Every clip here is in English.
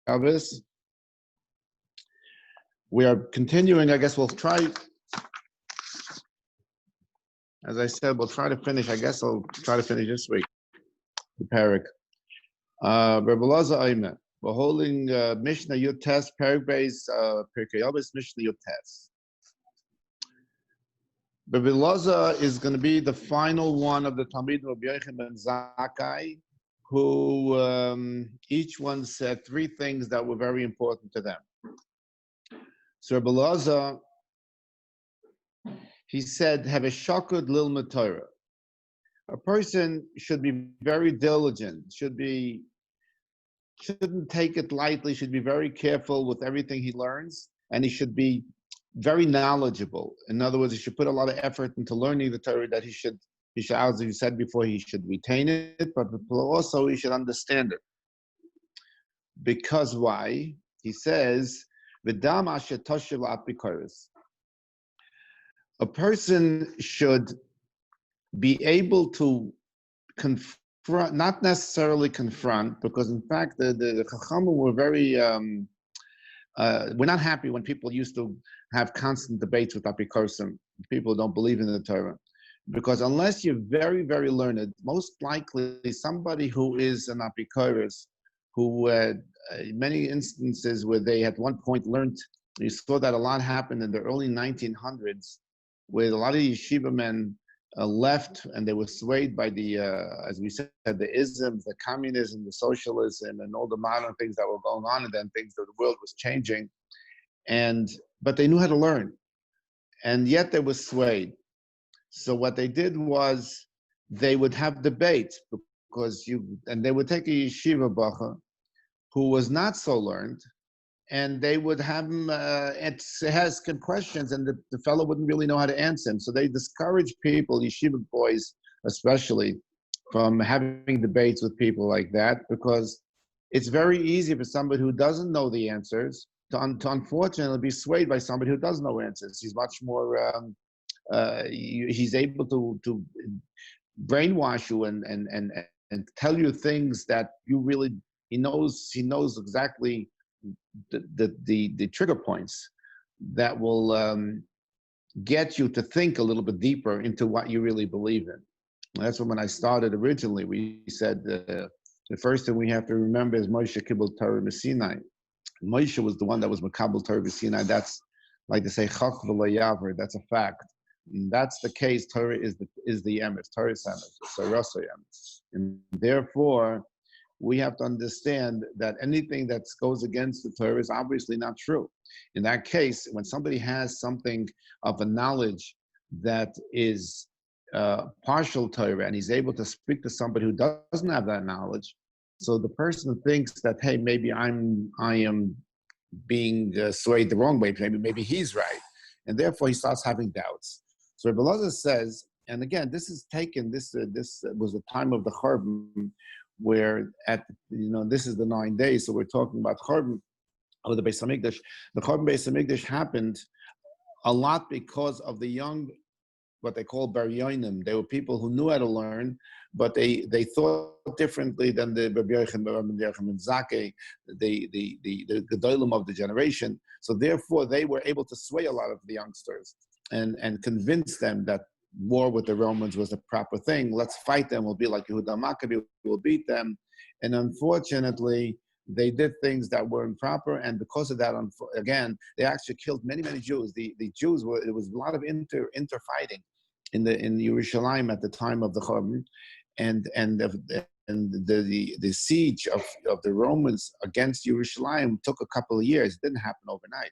Avos. We are continuing. I guess we'll try, as I said, we'll try to finish. I guess I'll try to finish this week, the Perek. We're holding Mishneh Yud Tes, Perek base, Pirkei Avos, Mishneh Yud Tes. Rabbi Elazar is going to be the final one of the Talmidim of Yochanan and Zakkai, who each one said three things that were very important to them. So Rabbi Elazar, he said, have a shakud lilmud Torah. A person should be very diligent, shouldn't take it lightly, should be very careful with everything he learns, and he should be very knowledgeable. In other words, he should put a lot of effort into learning the Torah, that he should, as you said before, he should retain it, but also he should understand it. Because why? He says, V'dam asher toshev la'apikoros. A person should be able to confront, not necessarily confront, because in fact the Chachamim were very, we're not happy when people used to have constant debates with apikosim, people who don't believe in the Torah. Because unless you're very, very learned, most likely somebody who is an apikoros, who many instances where they at one point learned, you saw that a lot happened in the early 1900s, where a lot of yeshiva men left and they were swayed by the, as we said, the isms, the communism, the socialism, and all the modern things that were going on, and then things that the world was changing. But they knew how to learn, and yet they were swayed. So what they did was they would have debates, and they would take a yeshiva bacha who was not so learned, and they would have him ask questions, and the fellow wouldn't really know how to answer him. So they discourage people, yeshiva boys especially, from having debates with people like that, because it's very easy for somebody who doesn't know the answers to unfortunately be swayed by somebody who does know answers. He's much more, he's able to brainwash you and tell you things that you really, he knows exactly the trigger points that will get you to think a little bit deeper into what you really believe in. And that's when I started originally. We said the first thing we have to remember is Moshe Kibbutz Torah Sinai. Moshe was the one that was Makabel Torah Sinai. That's like they say, Chach v'lo yaver. That's a fact. And that's the case. Torah is the emes. Torah is emes. It's a emes. And therefore, we have to understand that anything that goes against the Torah is obviously not true. In that case, when somebody has something of a knowledge that is partial Torah, and he's able to speak to somebody who doesn't have that knowledge, so the person thinks that, hey, maybe I am being swayed the wrong way. Maybe he's right, and therefore he starts having doubts. So Rebbe Elazar says, and again, this was the time of the Churban, where this is the 9 days, so we're talking about Churban of the Beis Hamikdash. The Churban Beis Hamikdash happened a lot because of the young, what they call bar yonim. They were people who knew how to learn, but they thought differently than the Rabbi Yochanan and Zakkai, the gedolim of the generation. So therefore, they were able to sway a lot of the youngsters and convince them that war with the Romans was the proper thing. Let's fight them. We'll be like Yehuda Maccabi. We'll beat them. And unfortunately, they did things that were improper. And because of that, again, they actually killed many, many Jews. The Jews it was a lot of inter-fighting in Yerushalayim at the time of the Churban, and the siege of the Romans against Yerushalayim took a couple of years. It didn't happen overnight.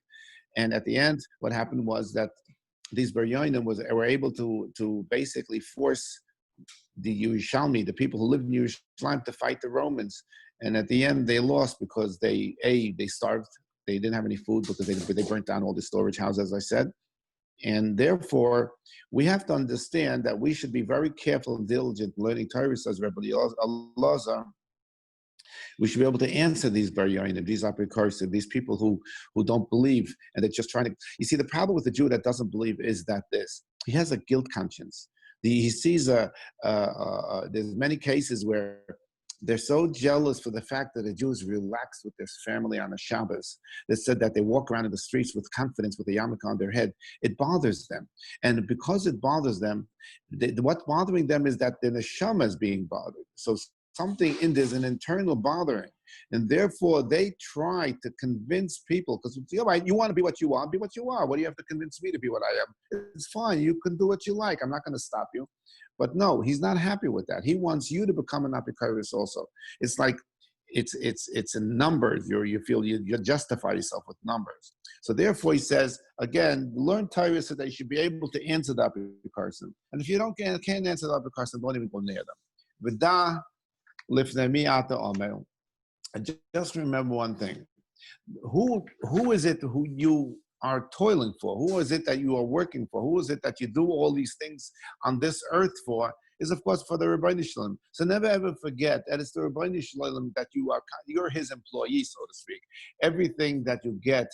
And at the end, what happened was that these bar yonim were able to basically force the Yerushalmi, the people who lived in Yerushalayim, to fight the Romans. And at the end, they lost because they starved. They didn't have any food because they burnt down all the storage houses, as I said. And therefore, we have to understand that we should be very careful and diligent learning Torah, says Rabbi Elazar. We should be able to answer these bar yonim, these apikosim, these people who don't believe, and they're just trying to. You see, the problem with the Jew that doesn't believe is that he has a guilt conscience. He sees there's many cases where they're so jealous for the fact that the Jews relax with their family on the Shabbos. They said that they walk around in the streets with confidence with a yarmulke on their head. It bothers them. And because it bothers them, what's bothering them is that the neshama is being bothered. So something in there's an internal bothering. And therefore, they try to convince people, because you want to be what you are, be what you are. What do you have to convince me to be what I am? It's fine. You can do what you like. I'm not going to stop you. But no, he's not happy with that. He wants you to become an apikoros also. It's like it's in numbers. You feel you justify yourself with numbers. So therefore, he says again, learn Torah so that you should be able to answer the apikoros. And if you can't answer the apikoros, don't even go near them. V'da lifnei mi ata omer. Just remember one thing. Who is it who you are toiling for? Who is it that you are working for? Who is it that you do all these things on this earth for? Is of course for the Ribbono Shel Olam. So never ever forget that it's the Ribbono Shel Olam that you're his employee, so to speak. Everything that you get,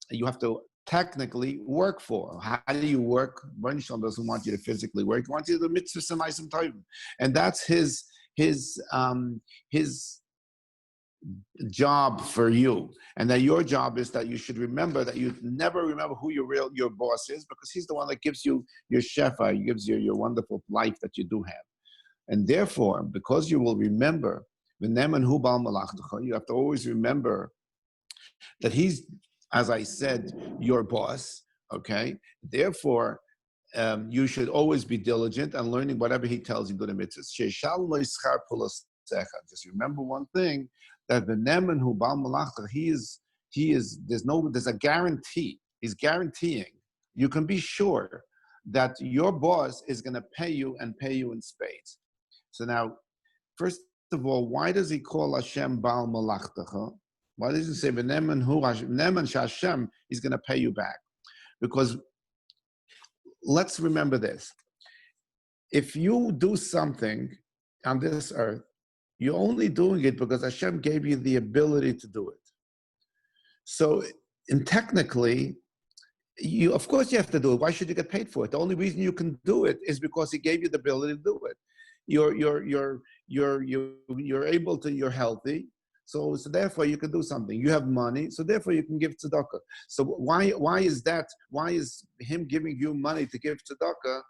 you have to technically work for. How do you work? Ribbono Shel Olam doesn't want you to physically work. He wants you to do mitzvahs and ma'asim tovim, and that's his job for you, and that your job is that you should remember that you never remember who your boss is, because he's the one that gives you your shefa, he gives you your wonderful life that you do have. And therefore, because you will remember you have to always remember that he's, as I said, your boss. Okay, therefore you should always be diligent and learning whatever he tells you to do the mitzvahs. Just remember one thing, that the Neman who Bal Malach, there's a guarantee. He's guaranteeing. You can be sure that your boss is going to pay you and pay you in spades. So now, first of all, why does he call Hashem Bal Malachtecha? Why does he say Neman Shashem, he's going to pay you back? Because let's remember this. If you do something on this earth, you're only doing it because Hashem gave you the ability to do it. So, technically, of course you have to do it. Why should you get paid for it? The only reason you can do it is because he gave you the ability to do it. You're able to. You're healthy, so therefore you can do something. You have money, so therefore you can give tzedakah. So why is that? Why is him giving you money to give tzedakah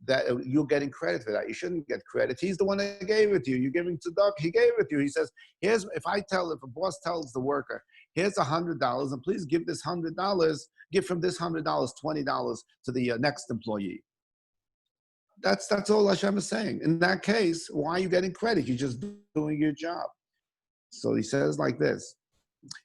that you're getting credit for that? You shouldn't get credit. He's the one that gave it to you. You're giving tzedakah. He gave it to you. He says, if a boss tells the worker, here's $100, and please give this $100, give from this $100, $20 to the next employee. That's all Hashem is saying. In that case, why are you getting credit? You're just doing your job. So he says like this.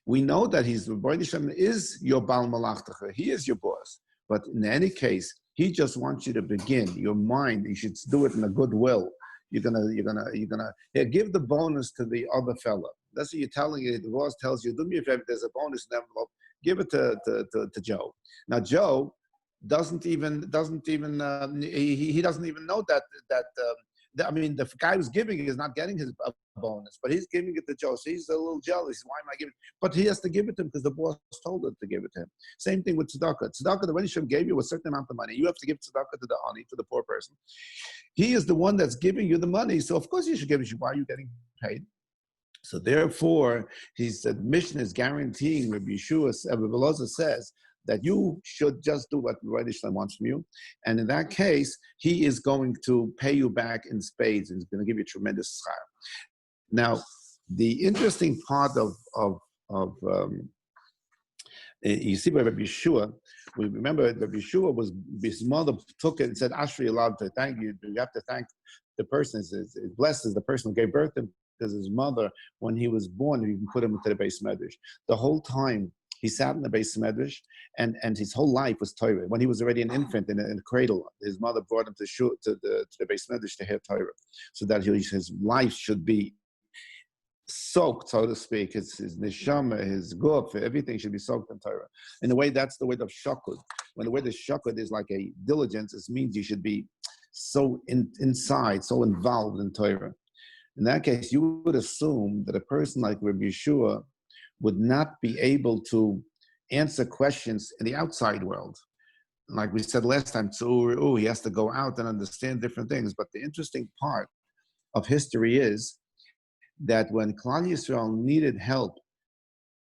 We know that Ribbono Shel Olam is your Bal Malachtecha. He is your boss. But in any case, he just wants you to begin. Your mind, you should do it in a good will. You're gonna give the bonus to the other fella. That's what you're telling you. The boss tells you, do me a favor, there's a bonus in the envelope, give it to Joe. Now Joe doesn't even he doesn't even know that the guy who's giving it is not getting his bonus, but he's giving it to Joe. So he's a little jealous. Why am I giving it? But he has to give it to him because the boss told him to give it to him. Same thing with tzedakah. Tzedakah, the Ribbono Shel Olam gave you a certain amount of money. You have to give tzedakah to the ani, to the poor person. He is the one that's giving you the money. So of course you should give it. Why are you getting paid? So therefore, he said, Mishneh is guaranteeing, Rabbi Elazar says, that you should just do what Ribbono Shel Olam wants from you. And in that case, he is going to pay you back in spades and he's going to give you tremendous schar. Now, the interesting part you see by Rabbi Yeshua, we remember that Rabbi Yeshua his mother took it and said, Ashri allowed to thank you. You have to thank the person. It's blessed is the person who gave birth to him, because his mother, when he was born, you can put him into the Beis Medrash. The whole time, he sat in the Beis Medrash, and his whole life was Torah. When he was already an infant in a cradle, his mother brought him to the Beis Medrash to hear Torah, so that his life should be soaked, so to speak. His neshama, his guf, everything should be soaked in Torah. In a way, that's the way of shakud. When the word of shakud is like a diligence, it means you should be so inside, so involved in Torah. In that case, you would assume that a person like Rabbi Yeshua would not be able to answer questions in the outside world. Like we said last time, so he has to go out and understand different things. But the interesting part of history is that when Klal Yisrael needed help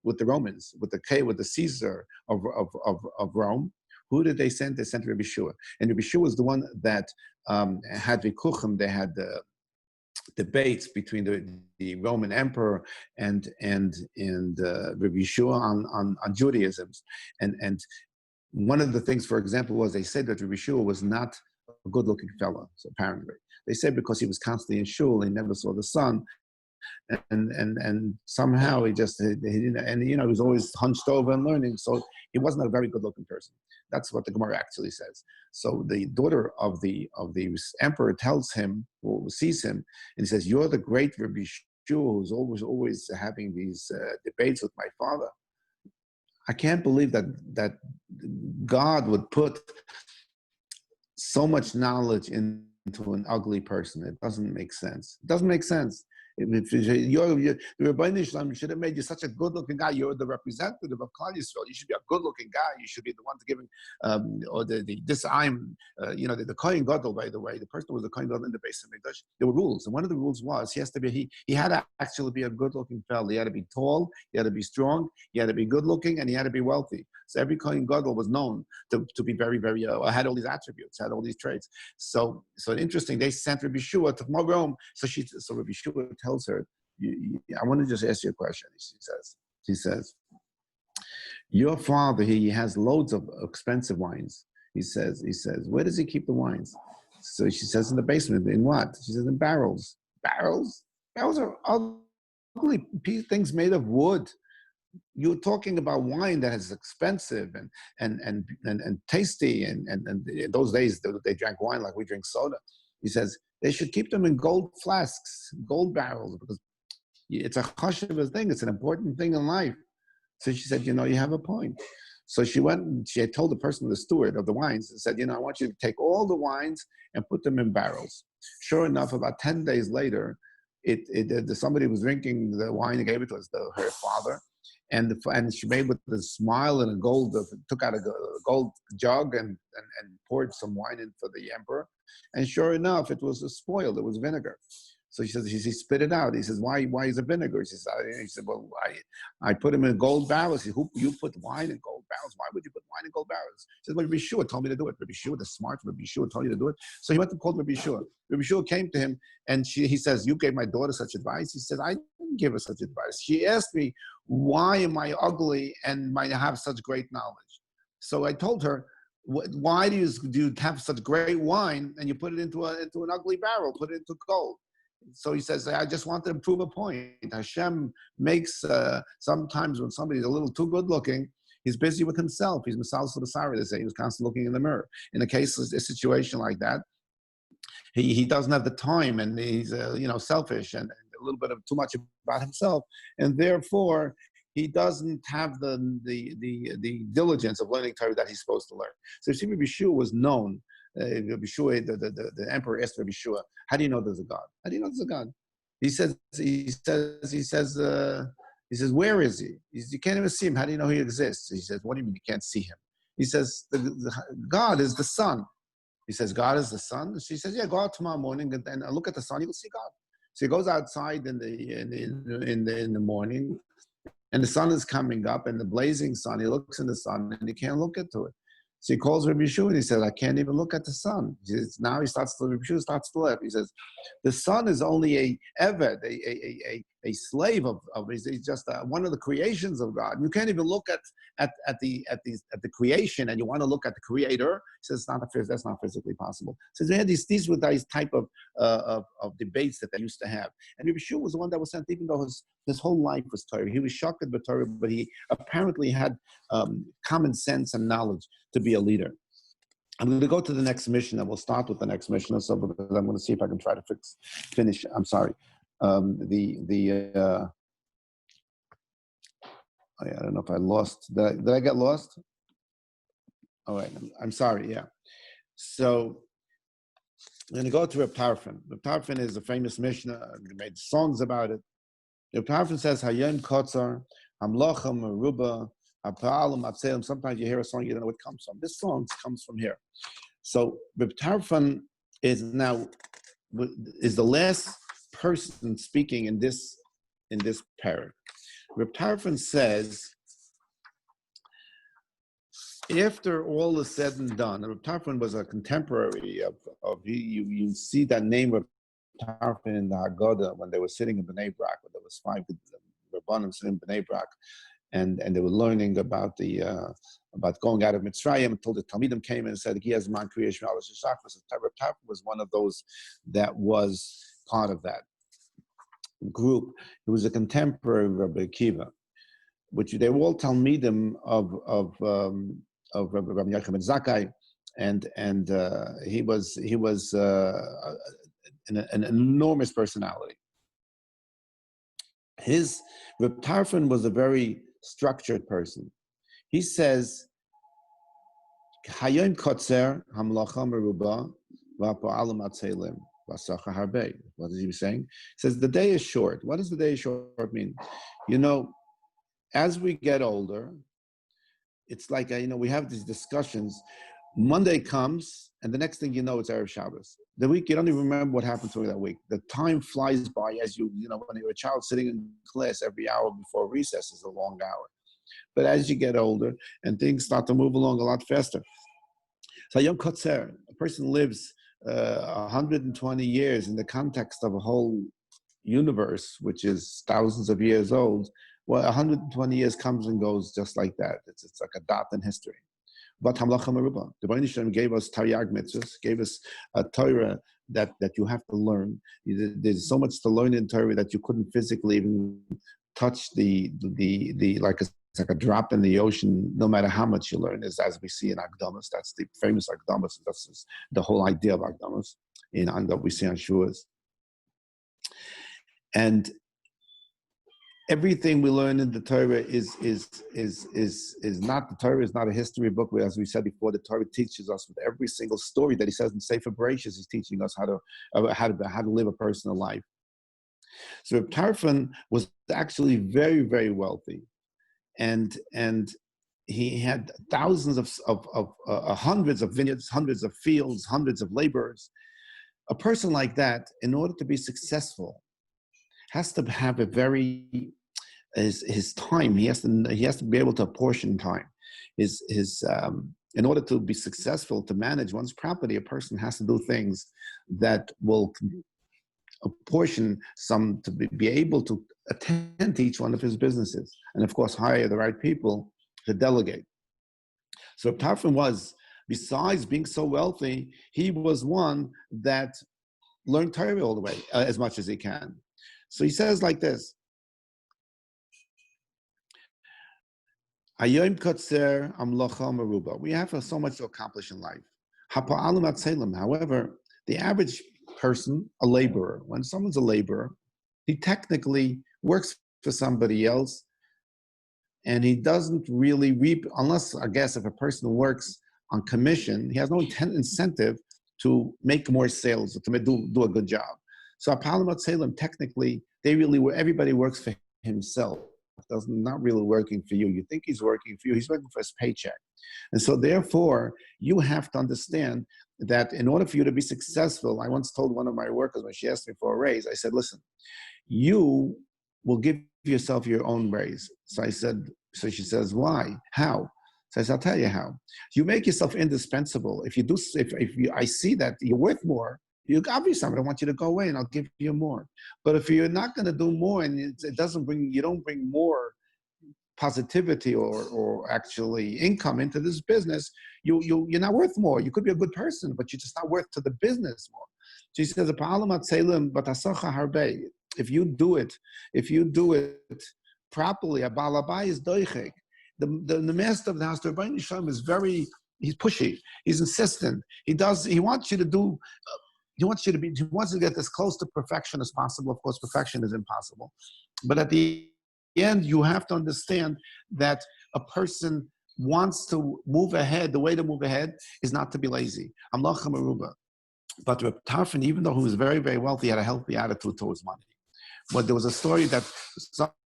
with the Romans, with the Caesar of Rome, who did they send? They sent Rabbi Shua. And Rabbi Shua was the one that had vikuchim. They had debates between the Roman emperor and Rabbi Shua on Judaism. And one of the things, for example, was they said that Rabbi Shua was not a good-looking fellow, so apparently. They said because he was constantly in shul, he never saw the sun, and somehow he didn't, and he was always hunched over and learning, so he wasn't a very good-looking person. That's what the Gemara actually says. So the daughter of the emperor tells him, or sees him, and he says, "You're the great Rabbi Shua who's always having these debates with my father. I can't believe that God would put so much knowledge into an ugly person. It doesn't make sense. It doesn't make sense. The Rebbeinu Shalom should have made you such a good-looking guy. You're the representative of Klal Yisrael. You should be a good-looking guy. You should be the one to giving, the Kohen Gadol. By the way, the person who was the Kohen Gadol in the base of Mikdash. There were rules, and one of the rules was he had to actually be a good-looking fellow. He had to be tall. He had to be strong. He had to be good-looking, and he had to be wealthy. So every Kohen Gadol was known to be very, very, had all these attributes, had all these traits. So interesting. They sent Rabbi Shua to Rome. So Rabbi Shua tells her, I want to just ask you a question. She says, your father, he has loads of expensive wines. He says, where does he keep the wines? So she says, in the basement. In what? She says, in barrels. Barrels? Barrels are ugly things made of wood. You're talking about wine that is expensive and tasty, and in those days they drank wine like we drink soda. He says they should keep them in gold flasks, gold barrels, because it's a chashuv thing. It's an important thing in life. So she said, you have a point. So she went and she had told the steward of the wines, and said, I want you to take all the wines and put them in barrels. Sure enough, about 10 days later, somebody was drinking the wine and gave it to her father. And she made with a smile and took out a gold jug and poured some wine in for the emperor. And sure enough, it was spoiled. It was vinegar. So she says, he spit it out. He says, why is it vinegar? He said, well, I put them in gold barrels. He said, you put wine in gold barrels? Why would you put wine in gold barrels? He says, well, Rabbi Shua told me to do it. Rabbi Shua, the smart Rabbi Shua, told you to do it. So he went and called Rabbi Shua. Rabbi Shua came to him, and he says, you gave my daughter such advice? He said, I didn't give her such advice. She asked me, why am I ugly and might have such great knowledge? So I told her, why do you have such great wine and you put it into an ugly barrel, put it into gold? So he says, I just wanted to prove a point. Hashem makes, sometimes when somebody's a little too good looking, he's busy with himself. He's misal sudasari, they say. He was constantly looking in the mirror. In a situation like that, he doesn't have the time, and he's selfish and a little bit of too much about himself, and therefore he doesn't have the diligence of learning Torah that he's supposed to learn. So see, Rabbi Shua was known. Rabbi Shua, the emperor asked Rabbi Shua, how do you know there's a God? How do you know there's a God? He says, where is he? You can't even see him. How do you know he exists? He says, what do you mean you can't see him? He says, God is the sun. He says, God is the sun? She says, yeah, go out tomorrow morning and look at the sun, you'll see God. So he goes outside in the morning, and the sun is coming up, and the blazing sun, he looks in the sun, and he can't look into it. So he calls Rabbi Shua, and he says, I can't even look at the sun. Rabbi Shua starts to laugh. He says, the sun is only a eved, a slave of he's just one of the creations of God. You can't even look at the creation, and you want to look at the creator. He says, that's not physically possible. He says, they had these were these type of debates that they used to have. And Rabbi Shua was the one that was sent, even though his whole life was Torah. He was shocked at the Torah, but he apparently had common sense and knowledge to be a leader. I'm going to go to the next mission, and we'll start with the next mission. So because I'm going to see if I can try to finish. I'm sorry. I don't know if I lost. Did I get lost? All right. I'm sorry. Yeah. So I'm going to go to Reb Tarfon. Reb Tarfon is a famous Mishnah. We made songs about it. Reb Tarfon says, Hayem Kotzar, Hamlochem, Aruba, sometimes you hear a song, you don't know where it comes from. This song comes from here. So Reb Tarfon is the last person speaking in this Perek. Reb Tarfon says, after all is said and done, Reb Tarfon was a contemporary of you see that name of Tarfon in the Haggadah when they were sitting in Bnei Brak, when there was 5 Rabbanim sitting in Bnei Brak, and they were learning about the about going out of Mitzrayim until the Talmidim came in and said, "He has man creation." Reb Tarfon was one of those that was part of that group. He was a contemporary of Rabbi Akiva, which they were all Talmidim of Rabbi Yochanan ben Zakkai, and he was an enormous personality. Reb Tarfon was a very structured person. He says, "Hayom kotzer hamlacha meruba v'ha'po'alim atzelim v'asacha harbei." What is he saying? He says the day is short. What does the day short mean? As we get older, it's like we have these discussions. Monday comes, and the next thing you know, it's Erev Shabbos. The week, you don't even remember what happened during that week. The time flies by as when you're a child sitting in class, every hour before recess is a long hour. But as you get older, and things start to move along a lot faster. So Yom Kotzer, a person lives 120 years in the context of a whole universe, which is thousands of years old. Well, 120 years comes and goes just like that. It's like a dot in history. But Hamlacha Meruba, the Baruch Shem gave us Taryag mitzvahs, gave us a Torah that you have to learn. There's so much to learn in Torah that you couldn't physically even touch the it's like a drop in the ocean. No matter how much you learn, as we see in Akdamas, that's the famous Akdamas. That's the whole idea of Akdamas that we see on Shuas. And everything we learn in the Torah is not the Torah is not a history book. As we said before, the Torah teaches us with every single story that he says in Sefer Bereshis. He's teaching us how to live a personal life. So Reb Tarfon was actually very, very wealthy, and he had thousands of hundreds of vineyards, hundreds of fields, hundreds of laborers. A person like that, in order to be successful, has to have a very his time. He has to be able to apportion time. In order to be successful, to manage one's property, a person has to do things that will apportion some to be able to attend to each one of his businesses, and of course hire the right people to delegate. So Tarfon was, besides being so wealthy, he was one that learned Torah all the way as much as he can. So he says like this: we have so much to accomplish in life. However, the average person, a laborer, when someone's a laborer, he technically works for somebody else, and he doesn't really reap, unless, I guess, if a person works on commission, he has no incentive to make more sales, or to do a good job. So Apalim Salem, technically, everybody works for himself. Not really working for you. You think he's working for you. He's working for his paycheck. And so therefore, you have to understand that in order for you to be successful, I once told one of my workers when she asked me for a raise, I said, listen, you will give yourself your own raise. So she says, why? How? So I said, I'll tell you how. You make yourself indispensable. I see that you're worth more, obviously I don't want you to go away and I'll give you more. But if you're not going to do more and you don't bring more positivity or actually income into this business, you're not worth more. You could be a good person, but you're just not worth to the business more. She says, if you do it properly, a balabai is doichek. The master of the house, the Rebbeinu Shalom, he's pushy, he's insistent. He wants you to do. He wants you to get as close to perfection as possible. Of course, perfection is impossible. But at the end, you have to understand that a person wants to move ahead. The way to move ahead is not to be lazy. Amlacha meruba. But Reb Tarfon, even though he was very, very wealthy, had a healthy attitude towards money. But there was a story that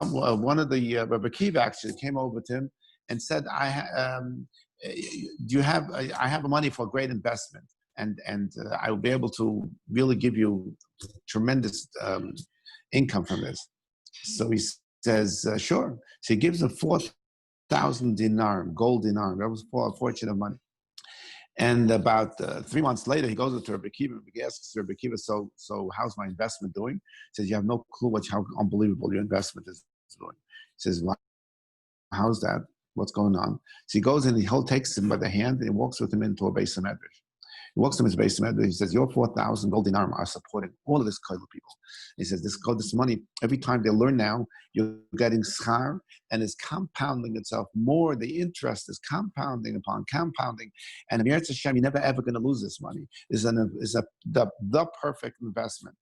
one of the Rabbi Akiva actually came over to him and said, I have money for a great investment. And I will be able to really give you tremendous income from this. So he says, sure. So he gives him 4,000 dinar, gold dinar. That was a fortune of money. And about 3 months later, he goes to Rabbi Akiva. He asks Rabbi Akiva, so how's my investment doing? He says, you have no clue how unbelievable your investment is doing. He says, how's that? What's going on? So he goes and he takes him by the hand and he walks with him into a base of medrash. He walks to his base of medrash. He says, your 4,000 gold dinar are supporting all of this kollel people. He says, this money, every time they learn now, you're getting schar, and it's compounding itself more. The interest is compounding upon compounding. And in Eretz Hashem, you're never ever going to lose this money. It's the perfect investment.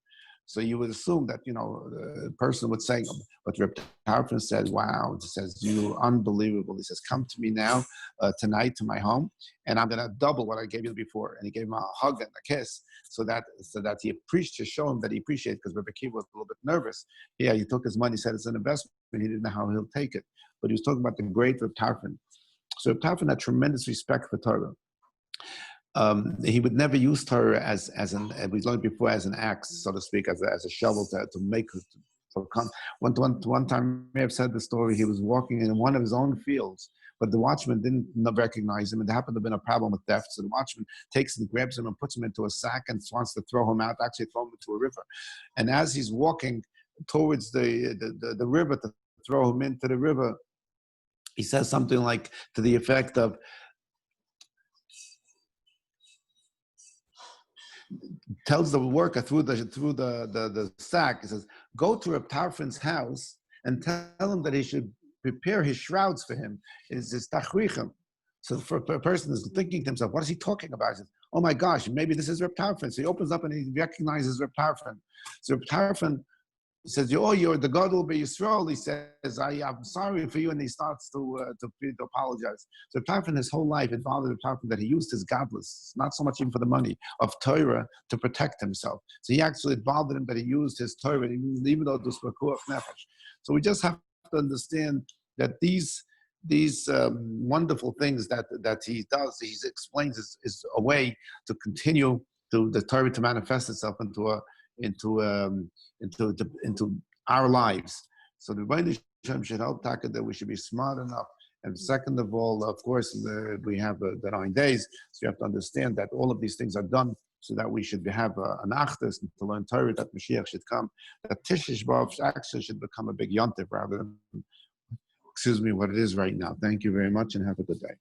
So you would assume that, the person would say, but Reb Tarfon said, wow, he says, you unbelievable. He says, come to me now, tonight to my home, and I'm going to double what I gave you before. And he gave him a hug and a kiss so that he appreciated, to show him that he appreciated, because Rebbe Akiva was a little bit nervous. Yeah, he took his money, said it's an investment. He didn't know how he'll take it. But he was talking about the great Reb Tarfon. So Reb Tarfon had tremendous respect for Torah. He would never use Torah as we learned before, as an axe, so to speak, as a shovel to make. One time, I may have said the story. He was walking in one of his own fields, but the watchman didn't recognize him, and there happened to have been a problem with theft. So the watchman takes and grabs him and puts him into a sack and wants to throw him out. Actually, throw him into a river. And as he's walking towards the river to throw him into the river, he says something like to the effect of, tells the worker through the sack, he says, go to Reb Tarfon's house and tell him that he should prepare his shrouds for him. It's his tachrichim. So for a person is thinking to himself, what is he talking about? He says, oh my gosh, maybe this is Reb Tarfon. So he opens up and he recognizes Reb Tarfon. So Reb Tarfon says, you're the God will be Yisrael. He says, I'm sorry for you, and he starts to apologize. So Tarfon, his whole life, it bothered Tarfon that he used his godless, not so much even for the money, of Torah to protect himself. So he actually, it bothered him that he used his Torah, even though it was for Kuach Nefesh. So we just have to understand that these wonderful things that he does, he explains is a way to continue to the Torah to manifest itself into our lives. So the Rebbeinu Shem should help Taka that we should be smart enough. And second of all, of course, we have the 9 days. So you have to understand that all of these things are done so that we should have an achdus to learn Torah, that Mashiach should come, that Tisha B'Av actually should become a big yontif rather than, what it is right now. Thank you very much and have a good day.